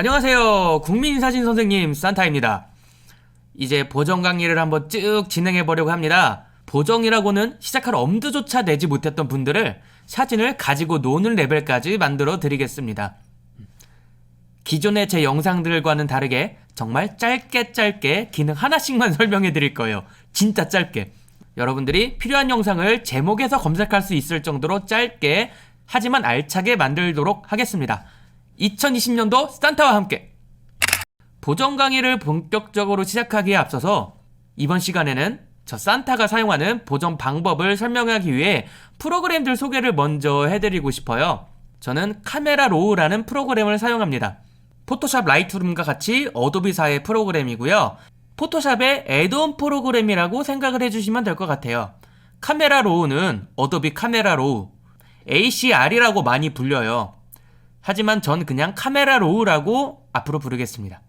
안녕하세요. 국민사진 선생님 산타입니다. 이제 보정 강의를 한번 쭉 진행해 보려고 합니다. 보정이라고는 시작할 엄두조차 내지 못했던 분들을 사진을 가지고 노는 레벨까지 만들어 드리겠습니다. 기존의 제 영상들과는 다르게 정말 짧게 기능 하나씩만 설명해 드릴 거예요. 진짜 짧게. 여러분들이 필요한 영상을 제목에서 검색할 수 있을 정도로 짧게 하지만 알차게 만들도록 하겠습니다. 2020년도 산타와 함께 보정 강의를 본격적으로 시작하기에 앞서서 이번 시간에는 저 산타가 사용하는 보정 방법을 설명하기 위해 프로그램들 소개를 먼저 해드리고 싶어요. 저는 카메라 로우라는 프로그램을 사용합니다. 포토샵 라이트룸과 같이 어도비사의 프로그램이고요. 포토샵의 애드온 프로그램이라고 생각을 해주시면 될 것 같아요. 카메라 로우는 어도비 카메라 로우, ACR이라고 많이 불려요. 하지만 전 그냥 카메라 로우라고 앞으로 부르겠습니다.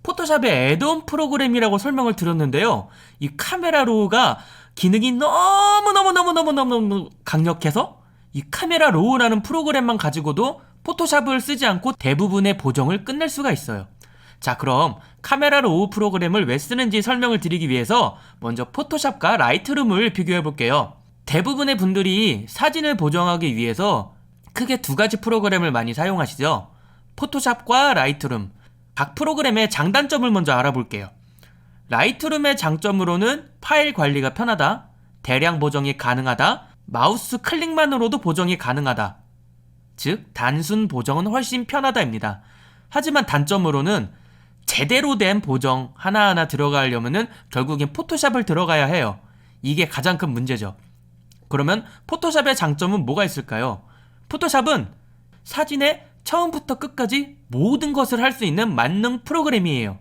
포토샵의 애드온 프로그램이라고 설명을 드렸는데요. 이 카메라 로우가 기능이 너무 강력해서 이 카메라 로우라는 프로그램만 가지고도 포토샵을 쓰지 않고 대부분의 보정을 끝낼 수가 있어요. 자, 그럼 카메라 로우 프로그램을 왜 쓰는지 설명을 드리기 위해서 먼저 포토샵과 라이트룸을 비교해 볼게요. 대부분의 분들이 사진을 보정하기 위해서 크게 두 가지 프로그램을 많이 사용하시죠. 포토샵과 라이트룸. 각 프로그램의 장단점을 먼저 알아볼게요. 라이트룸의 장점으로는 파일 관리가 편하다, 대량 보정이 가능하다, 마우스 클릭만으로도 보정이 가능하다. 즉 단순 보정은 훨씬 편하다입니다. 하지만 단점으로는 제대로 된 보정 하나하나 들어가려면은 결국엔 포토샵을 들어가야 해요. 이게 가장 큰 문제죠. 그러면 포토샵의 장점은 뭐가 있을까요? 포토샵은 사진의 처음부터 끝까지 모든 것을 할 수 있는 만능 프로그램이에요.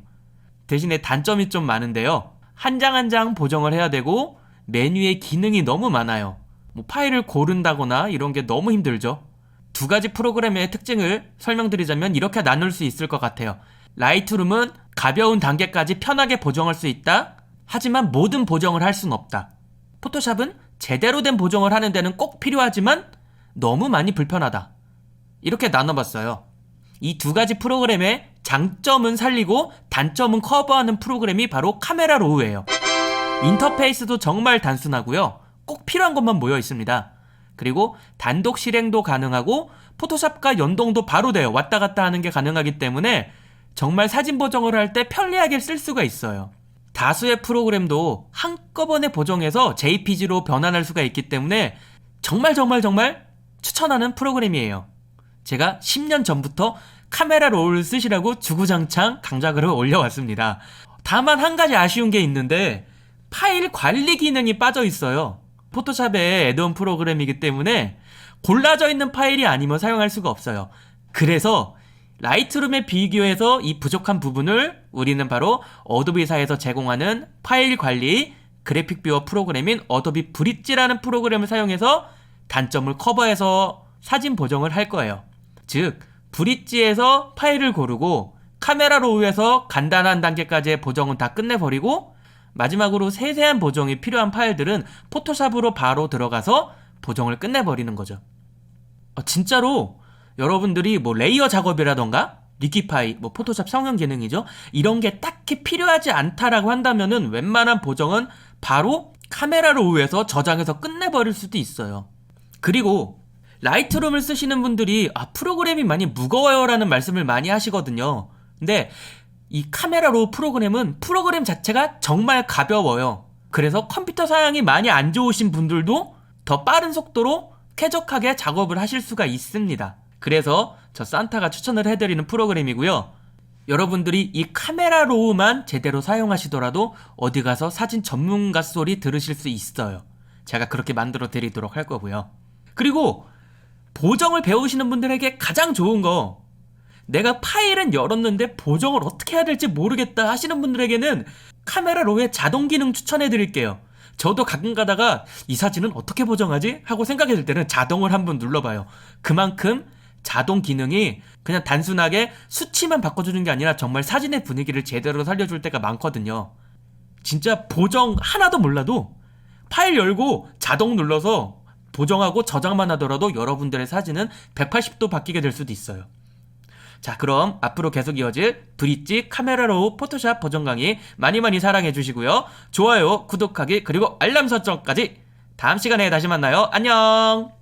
대신에 단점이 좀 많은데요. 한 장 한 장 보정을 해야 되고 메뉴에 기능이 너무 많아요. 파일을 고른다거나 이런 게 너무 힘들죠. 두 가지 프로그램의 특징을 설명드리자면 이렇게 나눌 수 있을 것 같아요. 라이트룸은 가벼운 단계까지 편하게 보정할 수 있다. 하지만 모든 보정을 할 수는 없다. 포토샵은 제대로 된 보정을 하는 데는 꼭 필요하지만 너무 많이 불편하다. 이렇게 나눠봤어요. 이 두 가지 프로그램의 장점은 살리고 단점은 커버하는 프로그램이 바로 카메라 로우예요. 인터페이스도 정말 단순하고요. 꼭 필요한 것만 모여 있습니다. 그리고 단독 실행도 가능하고 포토샵과 연동도 바로 돼요. 왔다 갔다 하는 게 가능하기 때문에 정말 사진 보정을 할 때 편리하게 쓸 수가 있어요. 다수의 프로그램도 한꺼번에 보정해서 JPG로 변환할 수가 있기 때문에 정말 추천하는 프로그램이에요. 제가 10년 전부터 카메라 롤을 쓰시라고 주구장창 강좌글을 올려왔습니다. 다만 한 가지 아쉬운 게 있는데 파일 관리 기능이 빠져 있어요. 포토샵의 애드온 프로그램이기 때문에 골라져 있는 파일이 아니면 사용할 수가 없어요. 그래서 라이트룸에 비교해서 이 부족한 부분을 우리는 바로 어도비사에서 제공하는 파일 관리 그래픽 뷰어 프로그램인 어도비 브릿지라는 프로그램을 사용해서 단점을 커버해서 사진 보정을 할 거예요. 즉 브릿지에서 파일을 고르고 카메라 로우에서 간단한 단계까지의 보정은 다 끝내버리고 마지막으로 세세한 보정이 필요한 파일들은 포토샵으로 바로 들어가서 보정을 끝내버리는 거죠. 진짜로 여러분들이 레이어 작업이라던가 리퀴파이, 포토샵 성형 기능이죠. 이런 게 딱히 필요하지 않다라고 한다면은 웬만한 보정은 바로 카메라 로우에서 저장해서 끝내버릴 수도 있어요. 그리고 라이트룸을 쓰시는 분들이 프로그램이 많이 무거워요 라는 말씀을 많이 하시거든요. 근데 이 카메라 로우 프로그램은 프로그램 자체가 정말 가벼워요. 그래서 컴퓨터 사양이 많이 안 좋으신 분들도 더 빠른 속도로 쾌적하게 작업을 하실 수가 있습니다. 그래서 저 산타가 추천을 해드리는 프로그램이고요. 여러분들이 이 카메라 로우만 제대로 사용하시더라도 어디 가서 사진 전문가 소리 들으실 수 있어요. 제가 그렇게 만들어 드리도록 할 거고요. 그리고 보정을 배우시는 분들에게 가장 좋은 거, 내가 파일은 열었는데 보정을 어떻게 해야 될지 모르겠다 하시는 분들에게는 카메라 로우의 자동 기능 추천해 드릴게요. 저도 가끔 가다가 이 사진은 어떻게 보정하지? 하고 생각이 들 때는 자동을 한번 눌러봐요. 그만큼 자동 기능이 그냥 단순하게 수치만 바꿔주는 게 아니라 정말 사진의 분위기를 제대로 살려줄 때가 많거든요. 진짜 보정 하나도 몰라도 파일 열고 자동 눌러서 보정하고 저장만 하더라도 여러분들의 사진은 180도 바뀌게 될 수도 있어요. 자, 그럼 앞으로 계속 이어질 브릿지 카메라로 포토샵 버전 강의 많이 사랑해 주시고요. 좋아요, 구독하기, 그리고 알람 설정까지 다음 시간에 다시 만나요. 안녕!